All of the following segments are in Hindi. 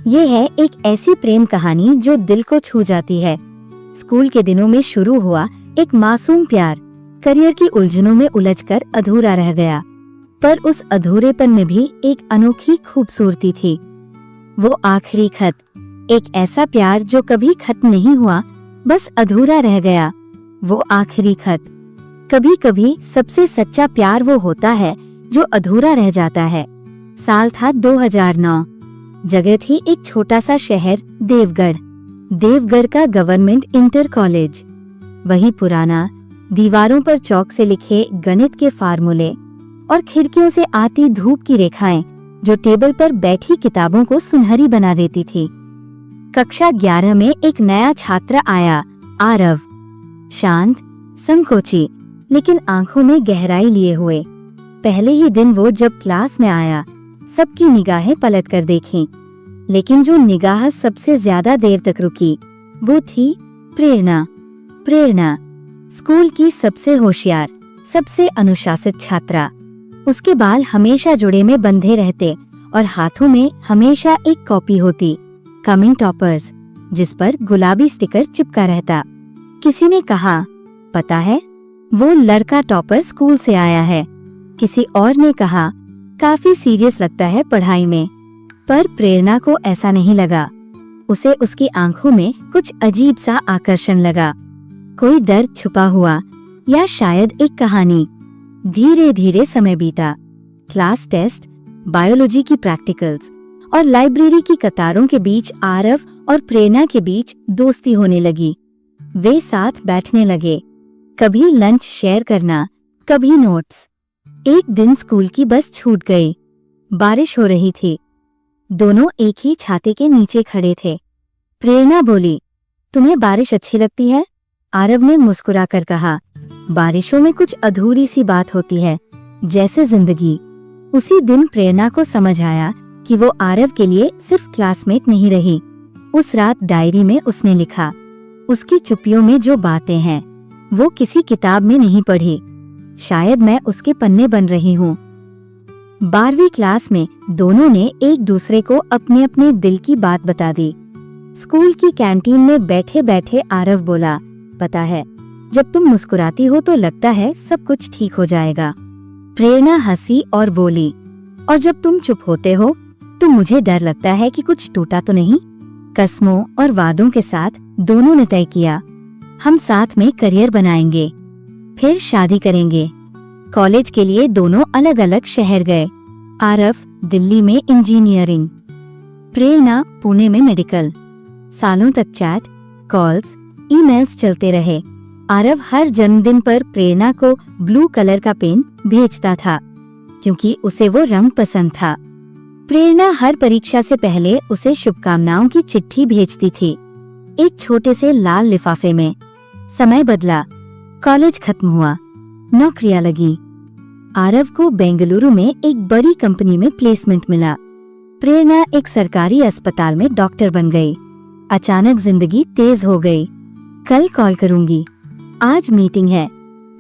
ये है एक ऐसी प्रेम कहानी जो दिल को छू जाती है। स्कूल के दिनों में शुरू हुआ एक मासूम प्यार करियर की उलझनों में उलझकर अधूरा रह गया, पर उस अधूरेपन में भी एक अनोखी खूबसूरती थी। वो आखिरी खत, एक ऐसा प्यार जो कभी खत्म नहीं हुआ, बस अधूरा रह गया। वो आखिरी खत। कभी कभी सबसे सच्चा प्यार वो होता है जो अधूरा रह जाता है। साल था 2009। जगह थी एक छोटा सा शहर देवगढ़। देवगढ़ का गवर्नमेंट इंटर कॉलेज। वही पुराना, दीवारों पर चौक से लिखे गणित के फार्मूले और खिड़कियों से आती धूप की रेखाएं जो टेबल पर बैठी किताबों को सुनहरी बना देती थी। कक्षा 11 में एक नया छात्र आया, आरव। शांत, संकोची, लेकिन आंखों में गहराई लिए हुए। पहले ही दिन वो जब क्लास में आया, सबकी निगाहें पलट कर देखीं, लेकिन जो निगाह सबसे ज्यादा देर तक रुकी वो थी प्रेरणा। प्रेरणा स्कूल की सबसे होशियार, सबसे अनुशासित छात्रा। उसके बाल हमेशा जुड़े में बंधे रहते और हाथों में हमेशा एक कॉपी होती, कमिंग टॉपर्स, जिस पर गुलाबी स्टिकर चिपका रहता। किसी ने कहा, पता है, वो लड़का टॉपर स्कूल से आया है। किसी और ने कहा, काफी सीरियस लगता है पढ़ाई में। पर प्रेरणा को ऐसा नहीं लगा। उसे उसकी आंखों में कुछ अजीब सा आकर्षण लगा, कोई दर्द छुपा हुआ, या शायद एक कहानी। धीरे धीरे समय बीता। क्लास टेस्ट, बायोलॉजी की प्रैक्टिकल्स और लाइब्रेरी की कतारों के बीच आरव और प्रेरणा के बीच दोस्ती होने लगी। वे साथ बैठने लगे, कभी लंच शेयर करना, कभी नोट्स। एक दिन स्कूल की बस छूट गई। बारिश हो रही थी। दोनों एक ही छाते के नीचे खड़े थे। प्रेरणा बोली, तुम्हें बारिश अच्छी लगती है? आरव ने मुस्कुराकर कहा, बारिशों में कुछ अधूरी सी बात होती है, जैसे जिंदगी। उसी दिन प्रेरणा को समझ आया कि वो आरव के लिए सिर्फ क्लासमेट नहीं रही। उस रात डायरी में उसने लिखा, उसकी चुप्पियों में जो बातें हैं वो किसी किताब में नहीं पढ़ी, शायद मैं उसके पन्ने बन रही हूँ। 12वीं क्लास में दोनों ने एक दूसरे को अपने अपने दिल की बात बता दी। स्कूल की कैंटीन में बैठे बैठे आरव बोला, पता है, जब तुम मुस्कुराती हो तो लगता है सब कुछ ठीक हो जाएगा। प्रेरणा हंसी और बोली, और जब तुम चुप होते हो तो मुझे डर लगता है कि कुछ टूटा तो नहीं। कसमों और वादों के साथ दोनों ने तय किया, हम साथ में करियर बनाएंगे, फिर शादी करेंगे। कॉलेज के लिए दोनों अलग अलग शहर गए। आरव दिल्ली में इंजीनियरिंग, प्रेरणा पुणे में मेडिकल। सालों तक चैट, कॉल्स, ईमेल्स चलते रहे। आरव हर जन्मदिन पर प्रेरणा को ब्लू कलर का पेन भेजता था, क्योंकि उसे वो रंग पसंद था। प्रेरणा हर परीक्षा से पहले उसे शुभकामनाओं की चिट्ठी भेजती थी, एक छोटे से लाल लिफाफे में। समय बदला, कॉलेज खत्म हुआ, नौकरियां लगी। आरव को बेंगलुरु में एक बड़ी कंपनी में प्लेसमेंट मिला। प्रेरणा एक सरकारी अस्पताल में डॉक्टर बन गई। अचानक जिंदगी तेज हो गई। कल कॉल करूंगी, आज मीटिंग है,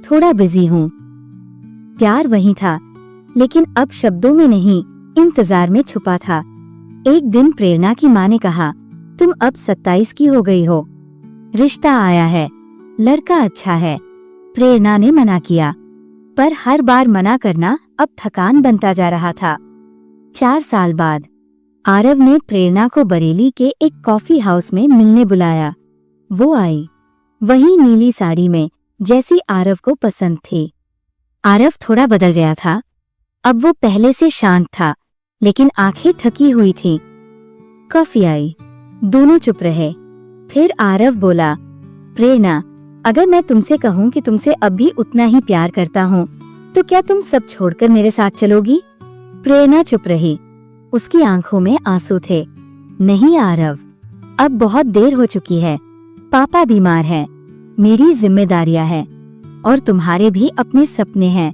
थोड़ा बिजी हूँ। प्यार वही था, लेकिन अब शब्दों में नहीं, इंतजार में छुपा था। एक दिन प्रेरणा की माँ ने कहा, तुम अब 27 की हो गई हो, रिश्ता आया है, लड़का अच्छा है। प्रेरणा ने मना किया, पर हर बार मना करना अब थकान बनता जा रहा था। 4 साल बाद आरव ने प्रेरणा को बरेली के एक कॉफी हाउस में मिलने बुलाया। वो आई, वही नीली साड़ी में, जैसी आरव को पसंद थी। आरव थोड़ा बदल गया था। अब वो पहले से शांत था, लेकिन आंखें थकी हुई थीं। कॉफी आई, दोनों चुप रहे। फिर आरव बोला, प्रेरणा, अगर मैं तुमसे कहूँ कि तुमसे अब भी उतना ही प्यार करता हूँ, तो क्या तुम सब छोड़कर मेरे साथ चलोगी? प्रेरणा चुप रही। उसकी आंखों में आंसू थे। नहीं आरव, अब बहुत देर हो चुकी है। पापा बीमार हैं, मेरी जिम्मेदारियां हैं, और तुम्हारे भी अपने सपने हैं।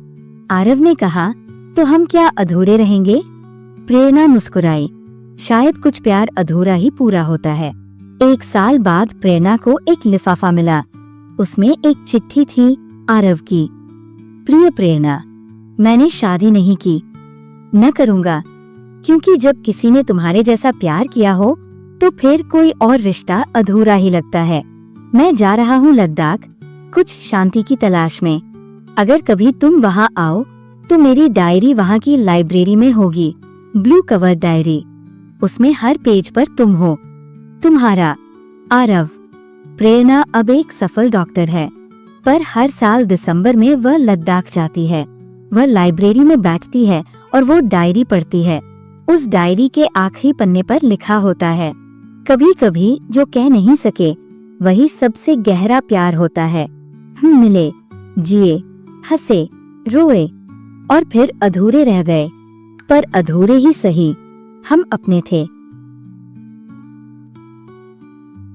आरव ने कहा, तो हम क्या अधूरे रहेंगे? प्रेरणा मुस्कुराई, शायद कुछ प्यार अधूरा ही पूरा होता है। 1 साल बाद प्रेरणा को एक लिफाफा मिला। उसमें एक चिट्ठी थी, आरव की। प्रिय प्रेरणा, मैंने शादी नहीं की, न करूँगा। क्योंकि जब किसी ने तुम्हारे जैसा प्यार किया हो तो फिर कोई और रिश्ता अधूरा ही लगता है। मैं जा रहा हूँ लद्दाख, कुछ शांति की तलाश में। अगर कभी तुम वहाँ आओ तो मेरी डायरी वहाँ की लाइब्रेरी में होगी, ब्लू कवर डायरी। उसमें हर पेज पर तुम हो। तुम्हारा आरव। प्रेरणा अब एक सफल डॉक्टर है, पर हर साल दिसंबर में वह लद्दाख जाती है। वह लाइब्रेरी में बैठती है और वो डायरी पढ़ती है। उस डायरी के आखिरी पन्ने पर लिखा होता है, कभी कभी जो कह नहीं सके वही सबसे गहरा प्यार होता है। हम मिले, जिए, हंसे, रोए और फिर अधूरे रह गए, पर अधूरे ही सही, हम अपने थे।